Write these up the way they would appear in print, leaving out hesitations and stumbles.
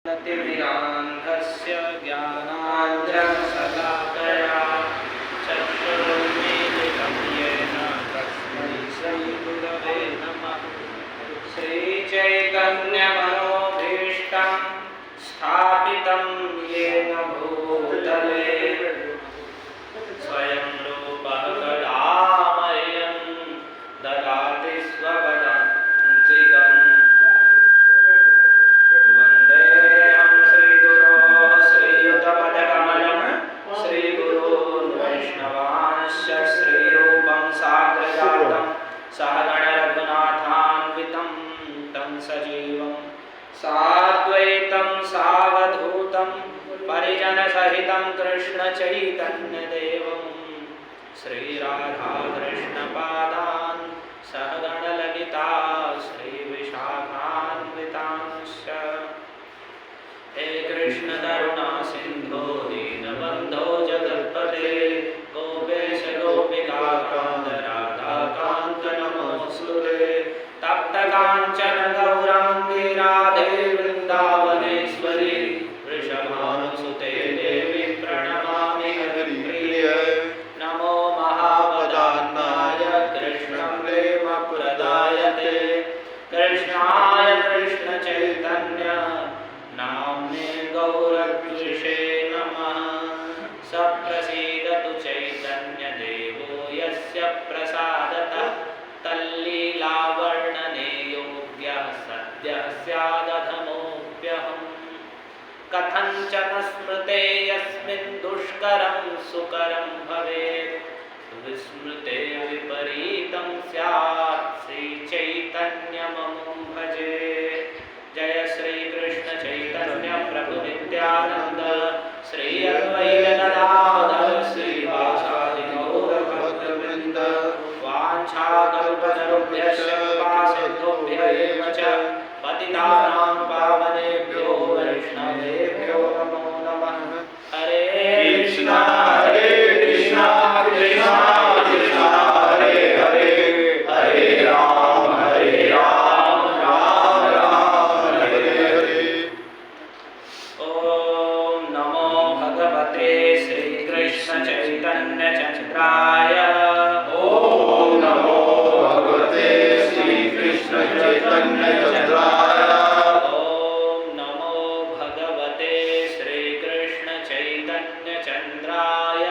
तिमिरान्धस्य ज्ञानाञ्जनशलाकया चक्षुरुन्मीलितं येन तस्मै श्रीगुरवे नमः। श्रीचैतन्यमनोभीष्टं स्थापितं येन भूतले स्वयं रूपः कदा मह्यं ददाति स्वपदान्तिकम्। वन्देऽहं श्रीगुरोः श्रीयुतपदकमलं श्रीगुरून् वैष्णवांश्च श्रीरूपं साग्रजातं सहगणरघुनाथान्वितं तं सजीवं साद्वैतं सावधूतं परिजनसहितं कृष्णचैतन्यदेवं श्रीराधाकृष्णपादान् सहगणललिता श्रीविशाखान्वितांश्च। हे कृष्ण करुणा सिन्धो दीनबन्धो जगत्पते गोपेश गोपिकाकान्त राधाकान्त नमोऽस्तुते। तप्तकाञ्चन गौराङ्गी राधे वृन्दावनेश्वरी वृषभानुसुते देवी प्रणमामि हरिप्रिये। नमो महावदान्नाय कृष्णप्रेमप्रदायते कृष्णाय कृष्णचैतन्य नाम्ने गौरद्विषे नमः। सप्रसीदतु चैतन्यदेवो यस्य प्रसादतः तल्लीलावर्णने योग्यः सद्यः स्यादधमोऽप्यहम्। कथञ्चन स्मृते यस्मिन् दुष्करं सुकरं भवेत् विस्मृते विपरीतं स्यात् श्रीचैतन्यममुं भजे। जय श्री कृष्ण चैतन्य प्रभु नित्यानंद श्री अद्वैत गदाधर श्रीवासादि गौर भक्तवृंद। वाञ्छाकल्पतरुभ्यश्च कृपासिन्धुभ्य एव च पतितानां पावनेभ्यो वैष्णवेभ्यो नमो नमः। हरे कृष्णा कृष्णा कृष्णा हरे हरे हरे राम राम राम हरे हरे। ओम नमो भगवते श्री कृष्ण चैतन्य चंद्राय। ओम नमो भगवते श्री कृष्ण चैतन्य चंद्राय। ओम नमो भगवते श्री कृष्ण चैतन्य चंद्राय।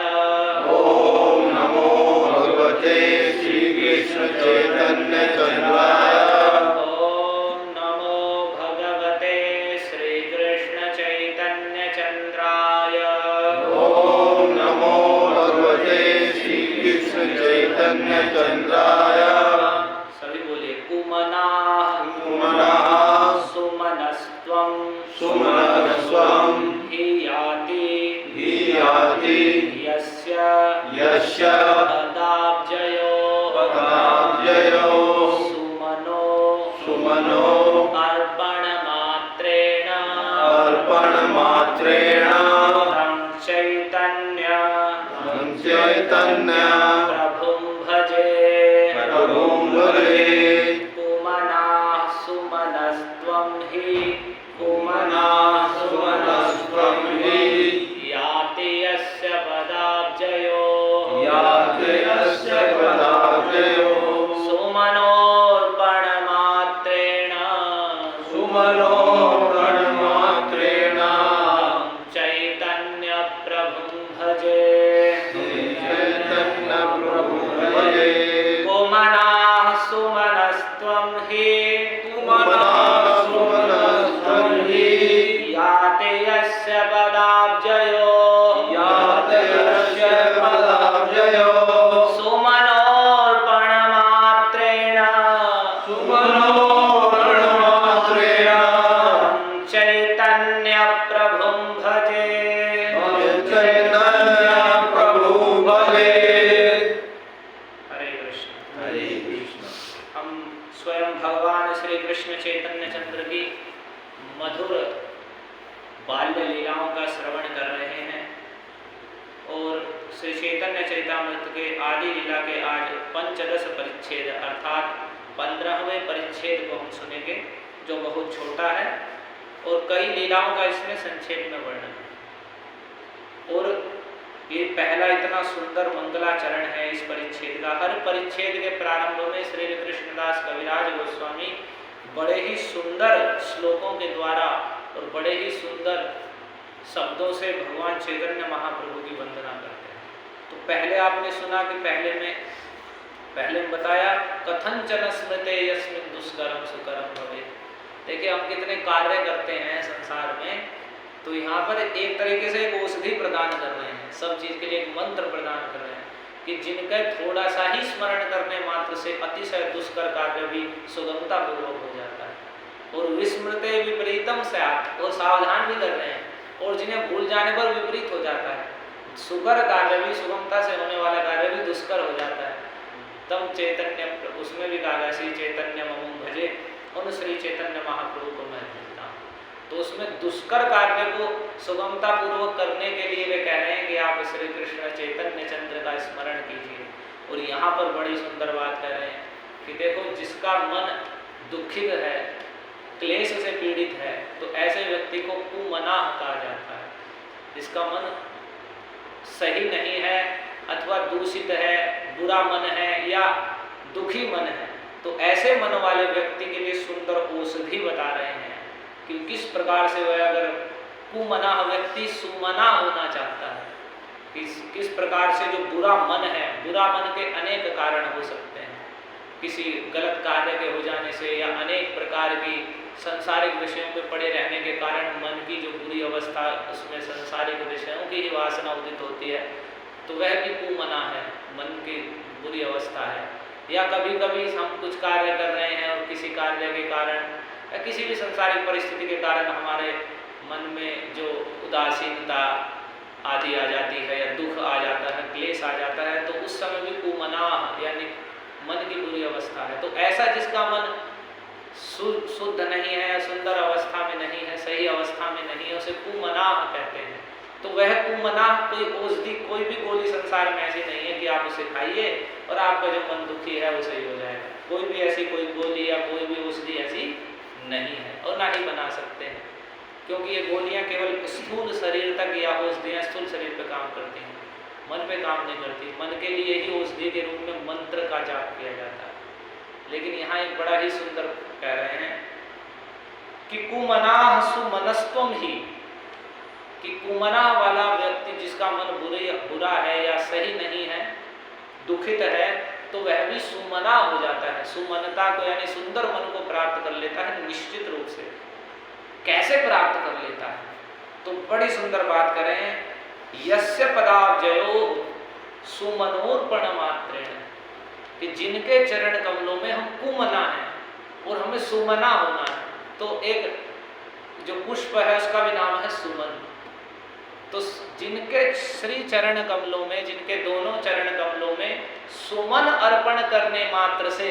ओम नमो भगवते श्री कृष्ण चैतन्य चंद्राय। ओम नमो भगवते श्री कृष्ण चैतन्य चंद्राय। ओम नमो भगवते श्री कृष्ण चैतन्य चंद्राय। सभी बोलिए कुमनाः कुमनाः सुमनस्त्वं सुमनस्त्वं हि याति यस्य पदाब्जयो सुमनो अर्पणमात्रेण तं चैतन्य प्रभुं भजे। कुमनाः सुमनस्त्वं हि याति यस्य पदाब्जयो सुमनोर्पणमात्रेण चैतन्य प्रभुं भजे। कुमनाः सुमनस्त्वं हि याति यस्य पदाब्जयो सुमनोर्पणमात्रेण चैतन्य प्रभुं भजे। हरे कृष्ण। हम स्वयं भगवान श्री कृष्ण चैतन्य चंद्र की मधुर बाल्य लीलाओं का श्रवण कर रहे हैं और श्री चैतन्य चैतामृत के आदि लीला के आज पंचदश परिच्छेद अर्थात 15वें परिच्छेद को हम सुनेंगे जो बहुत छोटा है और कई लीलाओं का इसमें संक्षेप में वर्णन है। और ये पहला इतना सुंदर मंगलाचरण है इस परिच्छेद का। हर परिच्छेद के प्रारंभ में श्री कृष्णदास कविराज गोस्वामी बड़े ही सुंदर श्लोकों के द्वारा और बड़े ही सुंदर शब्दों से भगवान चैतन्य महाप्रभु की वंदना करते हैं। तो पहले आपने सुना कि पहले में बताया कथंचन स्मृते यस्मिन् दुष्करम सुकरम भवे। देखिए हम कितने कार्य करते हैं संसार में, तो यहाँ पर एक तरीके से एक औषधि प्रदान कर रहे हैं, सब चीज के लिए एक मंत्र प्रदान कर रहे हैं कि जिनका थोड़ा सा ही स्मरण करने मात्र से अतिशय दुष्कर कार्य भी सुगमता पूर्वक हो जाता है। और विस्मृते विपरीतम स्यात्, और सावधान भी कर रहे हैं, और जिन्हें भूल जाने पर विपरीत हो जाता है। सुकर कार्य भी, सुगमता से होने वाला कार्य भी दुष्कर हो जाता है। तम चैतन्य, उसमें भी कहा श्री चैतन्य मम भजे, उन श्री चैतन्य महाप्रभु को मैं भजता हूँ। तो उसमें दुष्कर कार्य को सुगमता पूर्वक करने के लिए वे कह रहे हैं कि आप श्री कृष्ण चैतन्य चंद्र का स्मरण कीजिए। और यहाँ पर बड़ी सुंदर बात कह रहे हैं कि देखो जिसका मन दुखित है, क्लेश से पीड़ित है, तो ऐसे व्यक्ति को कुमनाह कहा जाता है। जिसका मन सही नहीं है अथवा दूषित है, बुरा मन है या दुखी मन है, तो ऐसे मन वाले व्यक्ति के लिए सुंदर औषधि बता रहे हैं कि किस प्रकार से वह अगर कुमनाह व्यक्ति सुमना होना चाहता है, किस प्रकार से जो बुरा मन है, बुरा मन के अनेक कारण हो सकते हैं, किसी गलत कार्य के हो जाने से या अनेक प्रकार की संसारिक विषयों पे पड़े रहने के कारण मन की जो बुरी अवस्था, उसमें संसारिक विषयों की ही वासना उदित होती है, तो वह भी कुमना है, मन की बुरी अवस्था है। या कभी कभी हम कुछ कार्य कर रहे हैं और किसी कार्य के कारण या किसी भी संसारिक परिस्थिति के कारण हमारे मन में जो उदासीनता आदि आ जाती है या दुख आ जाता है, क्लेश आ जाता है, तो उस समय भी कुमनाह यानी मन की बुरी अवस्था है। तो ऐसा जिसका मन शुद्ध नहीं है, सुंदर अवस्था में नहीं है, सही अवस्था में नहीं है, उसे कुमनाह कहते हैं। तो वह कुमनाह कोई औषधि, कोई भी गोली संसार में ऐसी नहीं है कि आप उसे खाइए और आपका जो मन दुखी है वो सही हो जाएगा। कोई भी ऐसी कोई गोली या कोई भी औषधि ऐसी नहीं है और ना ही बना सकते हैं, क्योंकि ये गोलियां केवल स्थूल शरीर तक या औषधियाँ स्थूल शरीर पर काम करती हैं, मन पे काम नहीं करती। मन के लिए ही औषधि के रूप में मंत्र का जाप किया जाता है। लेकिन यहाँ एक बड़ा ही सुंदर कह रहे हैं कि कुमनाह सुमनस्त्वम ही, कि कुमना वाला व्यक्ति जिसका मन बुरा है या सही नहीं है, दुखित है, तो वह भी सुमना हो जाता है। सुमनता को यानी सुंदर मन को प्राप्त कर लेता है निश्चित रूप से। कैसे प्राप्त कर लेता है? तो बड़ी सुंदर बात कर रहे हैं, यस्य पदाब्जयो सुमनोर्पण मात्रेण, कि जिनके चरण कमलों में हम कुमना हैं और हमें सुमना होना है। तो एक जो पुष्प है उसका भी नाम है सुमन। तो जिनके श्री चरण कमलों में, जिनके दोनों चरण कमलों में सुमन अर्पण करने मात्र से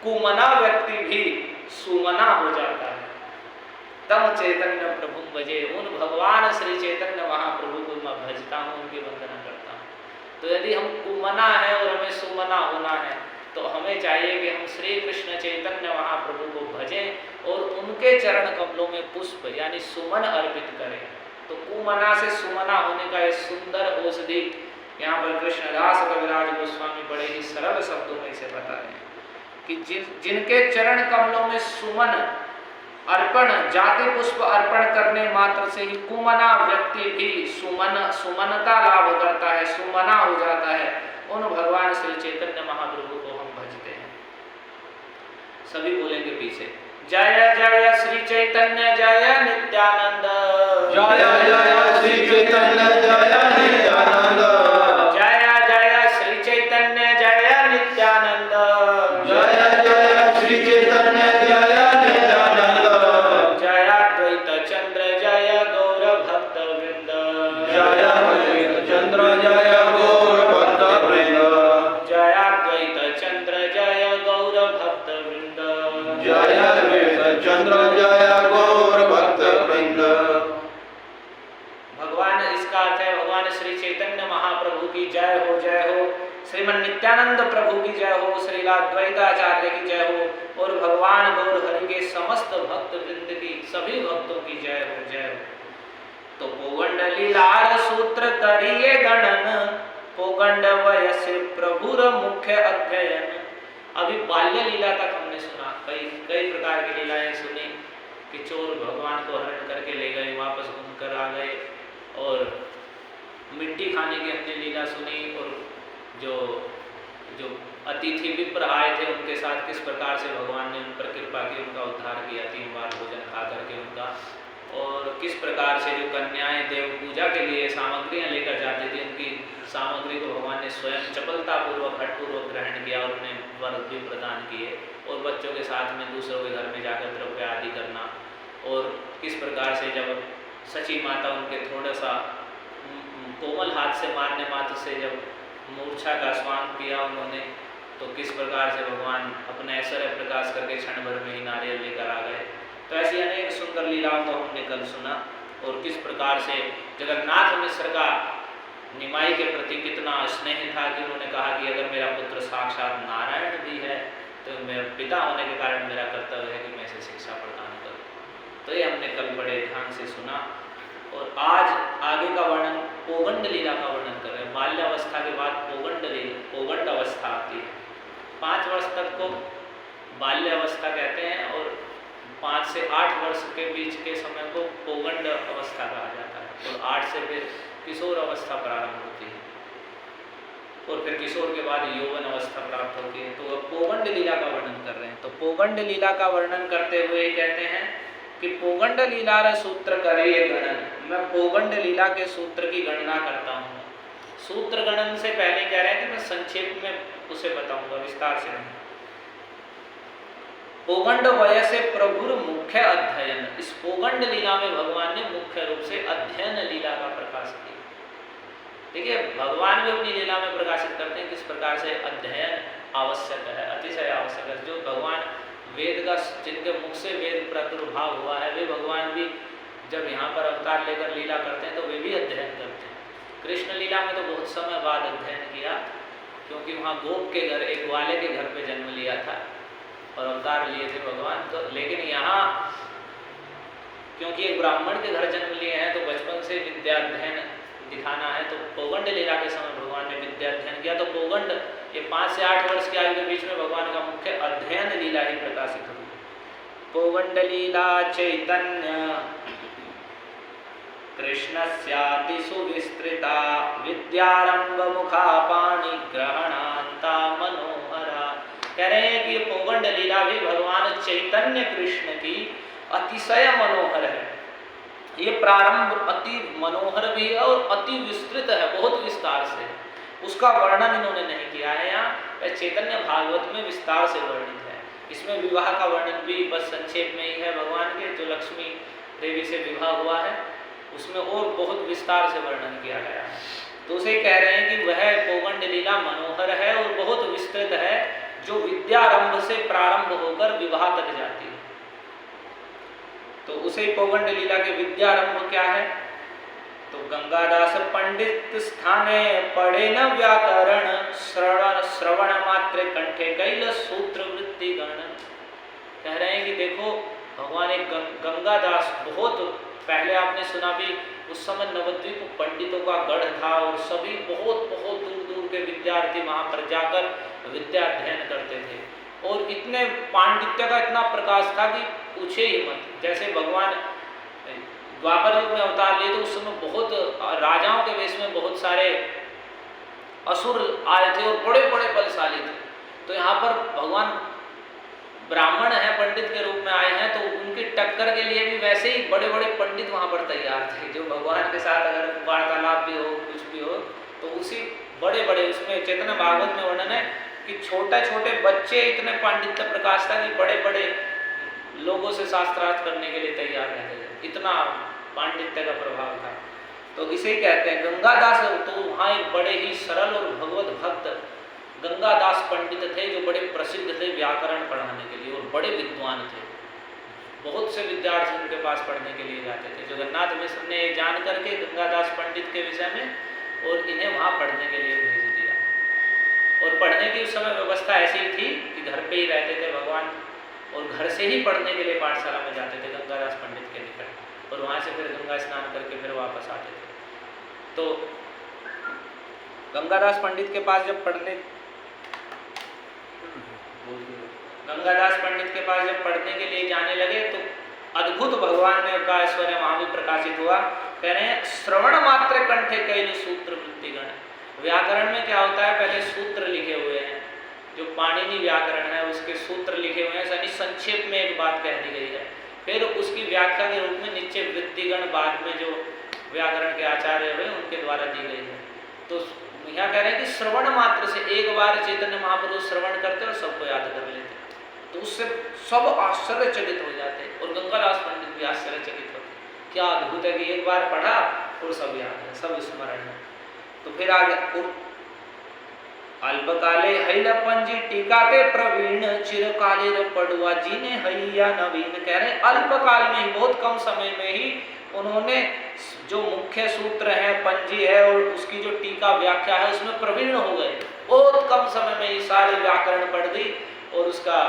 कुमना व्यक्ति भी सुमना हो जाता है। तम चैतन्य प्रभु भजे, उन भगवान श्री चैतन्य महाप्रभु को मैं भजता हूँ, उनकी वंदना करता हूँ। तो यदि हम कुमना है और हमें सुमना होना है, तो हमें चाहिए कि हम श्री कृष्ण चैतन्य महाप्रभु को भजें और उनके चरण कमलों में पुष्प यानी सुमन अर्पित करें। तो कुमना से सुमना होने का एक सुंदर औषधि यहाँ पर कृष्णदास कविराज गोस्वामी बड़े ही सरल शब्दों में इसे बता रहे हैं कि जिनके चरण कमलों में सुमन अर्पण, जाति पुष्प अर्पण करने मात्र से ही कुमना व्यक्ति भी सुमनता लाभ करता है, सुमना हो जाता है। उन भगवान श्री चैतन्य महाप्रभु को हम भजते हैं। सभी बोलेंगे पीछे, जय जय श्री चैतन्य जय नित्यानंद, जय जय श्री चैतन्य जय नित्यानंद, जय जय श्री चैतन्य जय नित्यानंद, जय जय श्री चैतन्य जय नित्यानंद, जय अद्वैत चंद्र जय गौर भक्त वृंद, जय अद्वैत चंद्र जय गौर भक्त वृंद, जय अद्वैत चंद्र जय गौर भक्त वृंद, जय अद्वैत चंद्र जय गौर भक्त वृंद। भगवान, इसका अर्थ है भगवान श्री चैतन्य महाप्रभु की जय हो, जय हो। श्रीमन नित्यानंद प्रभु की जय हो, श्रीला द्वैताचार्य की जय हो और भगवान गौर हरि के समस्त भक्त वृंद की, सभी भक्तों की जय हो, जय हो। तो पोगंड लीलार सूत्र करिए गणन, पोगंड वयस प्रभुर मुख्य अध्ययन। अभी बाल्य लीला तक हमने सुना, कई कई प्रकार की लीलाएं सुनी कि चोर भगवान को हरण करके ले गए, वापस घूम कर आ गए, और मिट्टी खाने की हमने लीला सुनी, और जो जो अतिथि विप्र आए थे उनके साथ किस प्रकार से भगवान ने उन पर कृपा की, उनका उद्धार किया 3 बार भोजन खा करके उनका, और किस प्रकार से जो कन्याएं देव पूजा के लिए सामग्रियां लेकर जाती थी, उनकी सामग्री को भगवान ने स्वयं चपलतापूर्वक हठपूर्वक ग्रहण किया और उन्हें वर भी प्रदान किए, और बच्चों के साथ में दूसरों के घर में जाकर द्रव्य आदि करना, और किस प्रकार से जब सची माता उनके थोड़ा सा कोमल हाथ से मारने मात्र से जब मूर्छा का स्वांग किया उन्होंने, तो किस प्रकार से भगवान अपने ऐश्वर्य प्रकाश करके क्षण भर में ही नारियल लेकर आ गए। तो ऐसी अनेक सुंदर लीलाओं को हमने कल सुना, और किस प्रकार से जगन्नाथ मिश्र का निमाई के प्रति कितना स्नेह था कि उन्होंने कहा कि अगर मेरा पुत्र साक्षात नारायण भी है तो मेरा पिता होने के कारण मेरा कर्तव्य है कि मैं इसे शिक्षा प्रदान करूं। तो ये हमने कल बड़े ध्यान से सुना, और आज आगे का वर्णन पोगंड लीला का वर्णन कर रहे हैं। बाल्यावस्था के बाद पोगंड अवस्था आती है। 5 वर्ष तक को बाल्य अवस्था कहते हैं, और 5 से 8 वर्ष के बीच के समय को पोगंड अवस्था कहा जाता है, और 8 से फिर किशोर अवस्था प्रारंभ होती है, और फिर किशोर के बाद यौवन अवस्था प्राप्त होती है। तो पोगंड लीला का वर्णन कर रहे हैं। तो पोगंड लीला का वर्णन करते हुए कहते हैं कि पोगंड लीला सूत्र करे गणन, मैं पोगंड लीला के सूत्र की गणना करता हूँ। सूत्र गणन से पहले कह रहे हैं कि मैं संक्षेप में उसे बताऊंगा, विस्तार से नहीं। पोगंड वयसे प्रभुर मुख्य अध्ययन, इस पोगंड लीला में भगवान ने मुख्य रूप से अध्ययन लीला का प्रकाश किया। देखिए, भगवान भी अपनी लीला में प्रकाशित करते हैं किस प्रकार से अध्ययन आवश्यक है, अतिशय आवश्यक है। जो भगवान वेद का, जिनके मुख से वेद प्रादुर्भाव हुआ है, वे भगवान भी जब यहाँ पर अवतार लेकर लीला करते हैं तो वे भी अध्ययन करते हैं। कृष्ण लीला में तो बहुत समय बाद अध्ययन किया, क्योंकि वहाँ गोप के घर, एक ग्वाले के घर पे जन्म लिया था और अवतार लिए थे भगवान। तो लेकिन यहाँ क्योंकि एक ब्राह्मण के घर जन्म लिए हैं तो बचपन से विद्याध्ययन दिखाना है, तो पोगंड लीला के समय भगवान ने विद्याध्ययन किया। तो पोगंड, ये 5 से 8 वर्ष की आयु के बीच में भगवान का मुख्य अध्ययन लीला ही प्रकाशित हुई। पोगंड लीला चैतन्य कृष्णस्याति सुविस्तृता, विद्यारंभ मुखा पाणि ग्रहणांता मनोहरा। कह रहे हैं कि ये पोगंड लीला भी भगवान चैतन्य कृष्ण की अतिशय मनोहर है। ये प्रारंभ अति मनोहर भी है और अति विस्तृत है, बहुत विस्तार से। उसका वर्णन इन्होंने नहीं किया है यहाँ, चैतन्य भागवत में विस्तार से वर्णित है। इसमें विवाह का वर्णन भी बस संक्षेप में ही है भगवान के, जो लक्ष्मी देवी से विवाह हुआ है उसमें और बहुत विस्तार से वर्णन किया गया है। तो उसे कह रहे हैं कि वह पोगंड लीला मनोहर है और बहुत विस्तृत है, जो विद्यारंभ से प्रारंभ होकर विवाह तक जाती है। तो उसे पोगंड लीला के विद्यारंभ क्या है? तो गंगादास पंडित स्थाने पढ़े न व्याकरण, श्रवण मात्र कंठे कैल सूत्र वृत्ति गणन। कह रहे हैं कि देखो, भगवान एक गंगादास, बहुत पहले आपने सुना भी, उस समय नवद्वीप पंडितों का गढ़ था और सभी बहुत बहुत दूर दूर के विद्यार्थी वहाँ पर जाकर विद्या अध्ययन करते थे, और इतने पांडित्य का इतना प्रकाश था कि पूछे ही मत। जैसे भगवान द्वापर युग में अवतार लिए तो उस समय बहुत राजाओं के वेश में बहुत सारे असुर आए थे और बड़े बड़े बलशाली थे। तो यहाँ पर भगवान ब्राह्मण है, पंडित के रूप में आए हैं, तो उनकी टक्कर के लिए भी वैसे ही बड़े बड़े पंडित वहाँ पर तैयार थे, जो भगवान के साथ अगर वार्तालाप भी हो, कुछ भी हो, तो उसी बड़े बड़े, उसमें चैतन्य भागवत में वर्णन है कि छोटे छोटे बच्चे इतने पांडित्य प्रकाश था कि बड़े बड़े लोगों से शास्त्रार्थ करने के लिए तैयार रहते थे, इतना पांडित्य का प्रभाव था। तो इसे कहते हैं गंगादास। तो वहाँ एक बड़े ही सरल और भगवत भक्त गंगादास पंडित थे, जो बड़े प्रसिद्ध थे व्याकरण पढ़ाने के लिए और बड़े विद्वान थे। बहुत से विद्यार्थी उनके पास पढ़ने के लिए जाते थे। जगन्नाथ मिश्र ने जान करके गंगादास पंडित के विषय में और इन्हें वहाँ पढ़ने के लिए भेज दिया। और पढ़ने की उस समय व्यवस्था ऐसी थी कि घर पे ही रहते थे भगवान, और घर से ही पढ़ने के लिए पाठशाला में जाते थे गंगादास पंडित के निकट, और वहाँ से फिर गंगा स्नान करके फिर वापस आते थे। तो गंगादास पंडित के पास जब पढ़ने के लिए जाने लगे तो अद्भुत भगवान ने का ऐश्वर्य वहां भी प्रकाशित हुआ। कह रहे हैं श्रवण मात्र कंठे कैल सूत्र वृत्तिगण। व्याकरण में क्या होता है, पहले सूत्र लिखे हुए हैं, जो पाणिनि व्याकरण है उसके सूत्र लिखे हुए हैं, यानी संक्षेप में एक बात कह दी गई है, फिर उसकी व्याख्या के रूप में नीचे वृत्तिगण बाद में जो व्याकरण के आचार्य हुए उनके द्वारा दी गई है। तो यहाँ कह रहे हैं कि श्रवण मात्र से एक बार चैतन्य महाप्रभु श्रवण करते और सबको याद कर लेते, तो उससे सब आश्चर्यचकित हो जाते, और गंगादास पंडित भी आश्चर्यचकित होते, क्या अद्भुत है कि एक बार पढ़ा और सब याद है, सब स्मरण है। तो फिर आगे अल्पकाले हैल पंजी टीकाते प्रवीण चिरकाले पड़ुआ जीने हैया नवीन। कह रहे अल्पकाल में ही, बहुत कम समय में ही उन्होंने जो मुख्य सूत्र है, पंजी है और उसकी जो टीका व्याख्या है उसमें प्रवीण हो गए। बहुत कम समय में ही सारे व्याकरण पढ़ दी और उसका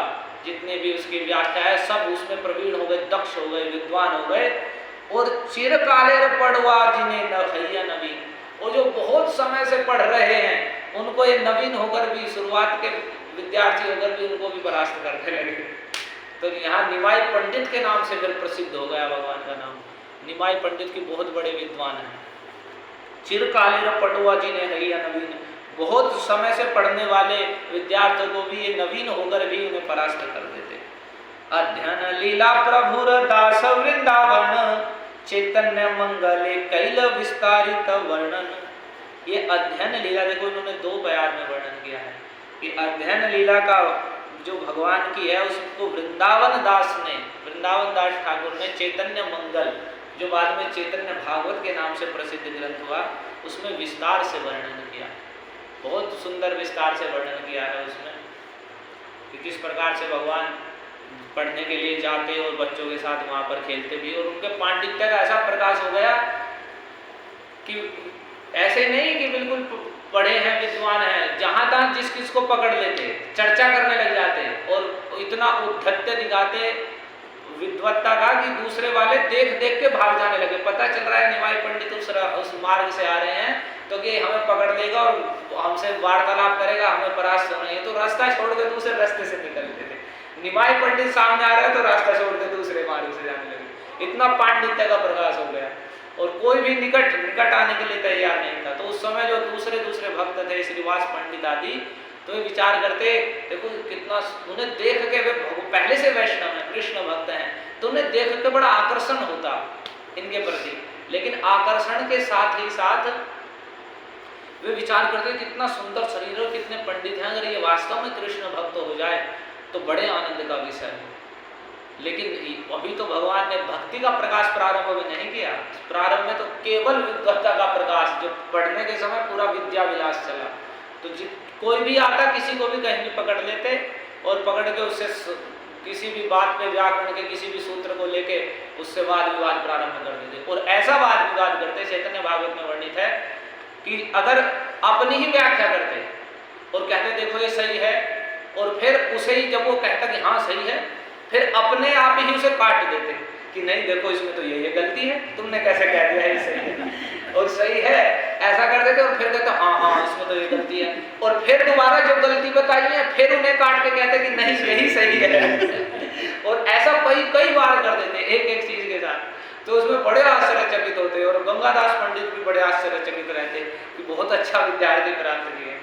जितने भी उसकी व्याख्या है सब उसमें प्रवीण हो गए, दक्ष हो गए, विद्वान हो गए। और चिरकाले पढ़वा जिन्हें हैया नवीन, और जो बहुत समय से पढ़ रहे हैं उनको ये नवीन होकर भी, शुरुआत के विद्यार्थी होकर भी उनको भी परास्त करने लगे। तो यहाँ निमाई पंडित के नाम से फिर प्रसिद्ध हो गया भगवान का नाम। निमाई पंडित की बहुत बड़े विद्वान हैं। चिरकाले पटुआ जी ने हैया नवीन, बहुत समय से पढ़ने वाले विद्यार्थियों को भी ये नवीन होकर भी उन्हें परास्त कर देते। अध्ययन लीला प्रभुर दास वृंदावन चैतन्य मंगले कैल विस्तारित वर्णन। ये अध्ययन लीला देखो इन्होंने दो बयान में वर्णन किया है कि अध्ययन लीला का जो भगवान की है उसको वृंदावन दास ठाकुर ने चैतन्य मंगल, जो बाद में चैतन्य भागवत के नाम से प्रसिद्ध ग्रंथ हुआ, उसमें विस्तार से वर्णन किया। बहुत सुंदर विस्तार से वर्णन किया है उसमें कि किस प्रकार से भगवान पढ़ने के लिए जाते और बच्चों के साथ वहाँ पर खेलते भी, और उनके पांडित्य का ऐसा प्रकाश हो गया कि ऐसे नहीं कि बिल्कुल पढ़े हैं, विद्वान हैं, जहाँ तहाँ जिस किस को पकड़ लेते, चर्चा करने लग जाते और इतना उद्धत्य दिखाते विद्वत्ता का कि दूसरे वाले देख देख के भाग जाने लगे। पता चल रहा है निमाई पंडित उस मार्ग से आ रहे हैं तो कि हमें पकड़ लेगा और हमसे वार्तालाप करेगा, हमें परास्त होना है, तो रास्ता छोड़ के दूसरे रास्ते से निकलते थे। निमाई पंडित सामने आ रहे हैं तो रास्ता छोड़ के दूसरे मार्ग से जाने लगे। इतना पांडित्य का प्रकाश हो गया और कोई भी निकट आने के लिए तैयार नहीं था। तो उस समय जो दूसरे भक्त थे, श्रीवास पंडित आदि, तो ये विचार करते, देखो कितना उन्हें देख के वे पहले से वैष्णव हैं, कृष्ण भक्त हैं, तो उन्हें देख के बड़ा आकर्षण होता इनके प्रति। लेकिन आकर्षण के साथ ही साथ वे विचार करते कितना सुंदर शरीर और कितने पंडित हैं, अगर ये वास्तव में कृष्ण भक्त हो जाए तो बड़े आनंद का विषय है। लेकिन अभी तो भगवान ने भक्ति का प्रकाश प्रारंभ में नहीं किया, प्रारंभ में तो केवल विद्वत्ता का प्रकाश, जो पढ़ने के समय पूरा विद्या विलास चला। तो कोई भी आता किसी को भी कहीं भी पकड़ लेते और पकड़ के उससे किसी भी बात पे व्याकरण के किसी भी सूत्र को लेके उससे वाद विवाद प्रारंभ कर देते। और ऐसा वाद विवाद करते, चैतन्य भागवत में वर्णित है कि अगर अपनी ही व्याख्या करते और कहते देखो ये सही है, और फिर उसे ही जब वो कहता कि हाँ सही है, फिर अपने आप ही उसे काट देते कि नहीं देखो इसमें तो ये गलती है, तुमने कैसे कह दिया है सही है और सही है, ऐसा कर देते और फिर कहते हाँ इसमें तो ये गलती है, और फिर दोबारा जो गलती बताई है फिर उन्हें काट के कहते कि नहीं यही सही है और ऐसा कई बार कर देते एक चीज के साथ। तो उसमें बड़े आश्चर्यचकित होते और गंगादास पंडित भी बड़े आश्चर्यचकित रहते कि बहुत अच्छा विद्यार्थी प्राप्त किए।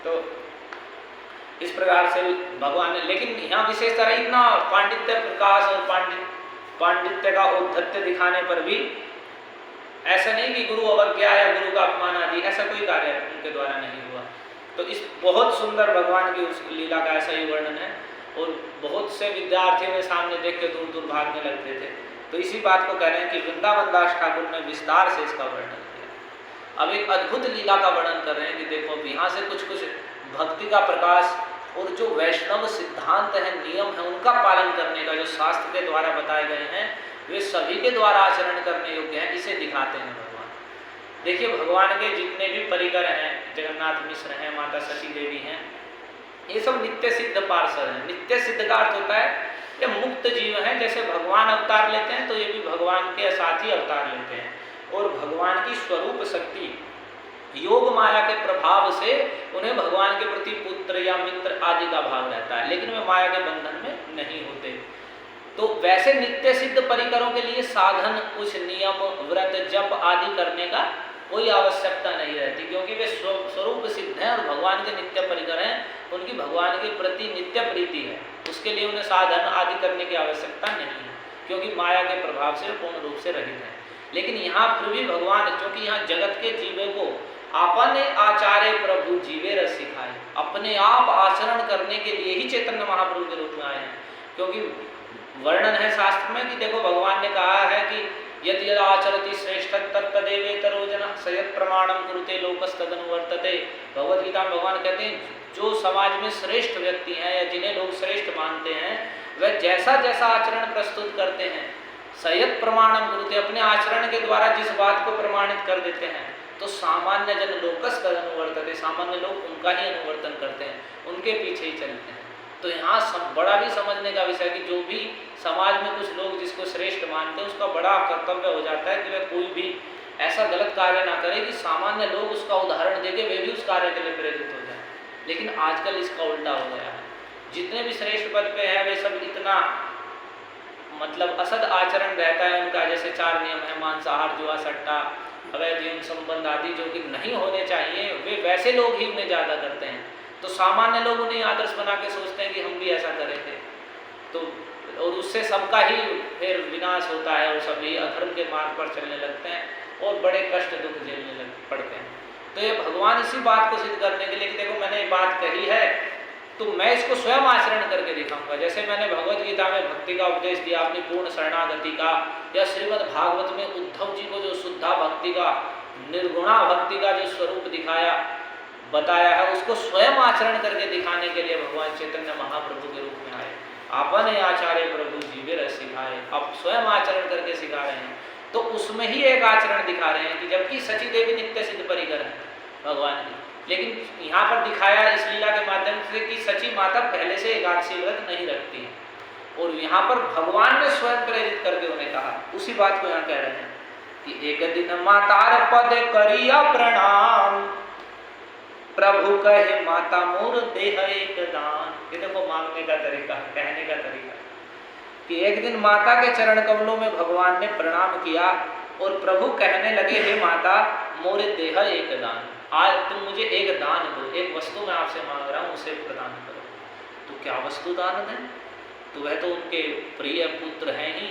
तो इस प्रकार से भगवान ने, लेकिन यहाँ विशेष तरह इतना पांडित्य प्रकाश और पांडित्य का औद्धत्य दिखाने पर भी ऐसा नहीं कि गुरु अवज्ञा या गुरु का अपमान आदि, ऐसा कोई कार्य उनके द्वारा नहीं हुआ। तो इस बहुत सुंदर भगवान की उस लीला का ऐसा ही वर्णन है और बहुत से विद्यार्थियों में सामने देख के दूर दूर भागने लगते थे। तो इसी बात को कह रहे हैं कि वृंदावन दास ठाकुर ने विस्तार से इसका वर्णन किया। अब एक अद्भुत लीला का वर्णन कर रहे हैं कि देखो यहाँ से कुछ भक्ति का प्रकाश और जो वैष्णव सिद्धांत है, नियम है, उनका पालन करने का जो शास्त्र के द्वारा बताए गए हैं वे सभी के द्वारा आचरण करने योग्य हैं, इसे दिखाते हैं भगवान। देखिए भगवान के जितने भी परिकर हैं, जगन्नाथ मिश्र हैं, माता सची देवी हैं, ये सब नित्य सिद्ध पार्षद हैं। नित्य सिद्ध का अर्थ होता है ये मुक्त जीव हैं। जैसे भगवान अवतार लेते हैं तो ये भी भगवान के साथ ही अवतार लेते हैं, और भगवान की स्वरूप शक्ति योग माया के प्रभाव से उन्हें भगवान के प्रति पुत्र या मित्र आदि का भाव रहता है, लेकिन वे माया के बंधन में नहीं होते। तो वैसे नित्य सिद्ध परिकरों के लिए साधन, कुछ नियम, व्रत, जप आदि करने का कोई आवश्यकता नहीं रहती, क्योंकि वे स्वरूप सिद्ध हैं और भगवान के नित्य परिकर हैं। उनकी भगवान के प्रति नित्य प्रीति है, उसके लिए उन्हें साधन आदि करने की आवश्यकता नहीं है, क्योंकि माया के प्रभाव से पूर्ण रूप से रहित है। लेकिन यहाँ फिर भी भगवान, क्योंकि यहाँ जगत के जीवों को अपने आचार्य प्रभु जीवे रस सिखाए, अपने आप आचरण करने के लिए ही चैतन्य महाप्रभु के रूप में आए हैं। क्योंकि वर्णन है शास्त्र में कि देखो भगवान ने कहा है कि यद यद आचरति श्रेष्ठ तत्तदेवेतरो जनः सयत् प्रमाणम कुरुते लोकस्तदनुवर्तते। भगवद गीता में भगवान कहते हैं जो समाज में श्रेष्ठ व्यक्ति हैं या जिन्हें लोग श्रेष्ठ मानते हैं, वह जैसा जैसा आचरण प्रस्तुत करते हैं, सयत् प्रमाणम कुरुते, अपने आचरण के द्वारा जिस बात को प्रमाणित कर देते हैं, तो सामान्य जन लोकस्तदनुवर्तते, सामान्य लोग उनका ही अनुवर्तन करते हैं, उनके पीछे ही चलते हैं। तो यहाँ बड़ा भी समझने का विषय कि जो भी समाज में कुछ लोग जिसको श्रेष्ठ मानते हैं, उसका बड़ा कर्तव्य हो जाता है कि वह कोई भी ऐसा गलत कार्य ना करे कि सामान्य लोग उसका उदाहरण देके वे भी उस कार्य के लिए प्रेरित हो जाए। लेकिन आजकल इसका उल्टा हो गया है। जितने भी श्रेष्ठ पद पे हैं वे सब इतना मतलब असद आचरण रहता है उनका, जैसे 4 नियम है, मांसाहार, जुआ, सट्टा, अवैध यौन संबंध आदि जो कि नहीं होने चाहिए, वे वैसे लोग ही उन्हें ज़्यादा करते हैं। तो सामान्य लोग उन्हें आदर्श बना के सोचते हैं कि हम भी ऐसा करेंगे, तो और उससे सबका ही फिर विनाश होता है और सभी अधर्म के मार्ग पर चलने लगते हैं और बड़े कष्ट दुख झेलने पड़ते हैं। तो ये भगवान इसी बात को सिद्ध करने के लिए कि देखो मैंने ये बात कही है तो मैं इसको स्वयं आचरण करके दिखाऊंगा। जैसे मैंने भगवद गीता में भक्ति का उपदेश दिया, अपनी पूर्ण शरणागति का, या श्रीमद् भागवत में उद्धव जी को जो शुद्धा भक्ति का, निर्गुणा भक्ति का जो स्वरूप दिखाया बताया है, उसको स्वयं आचरण करके दिखाने के लिए भगवान चैतन्य महाप्रभु के रूप में आए। आपने आचार्य प्रभु जीवे रस सिखाए, अब स्वयं आचरण करके सिखा रहे हैं। तो उसमें ही एक आचरण दिखा रहे हैं कि जबकि सची देवी नित्य सिद्ध परिकर है भगवान की, लेकिन यहाँ पर दिखाया इस लीला के माध्यम से कि सची माता पहले से एकादशी व्रत नहीं रखती है, और यहाँ पर भगवान ने स्वयं प्रेरित करके उन्हें कहा। उसी बात को यहाँ कह रहे हैं कि एक दिन मातार पद करिया प्रणाम, प्रभु कहे माता मोर देह एक दान। ये देखो मांगने का तरीका, कहने का तरीका कि एक दिन माता के चरण कमलों में भगवान ने प्रणाम किया और प्रभु कहने लगे, हे माता मोरे देह एक दान, आज तुम मुझे एक दान दो, एक वस्तु मैं आपसे मांग रहा हूँ, उसे प्रदान करो। तो क्या वस्तु दान दें? तो वह तो उनके प्रिय पुत्र हैं ही,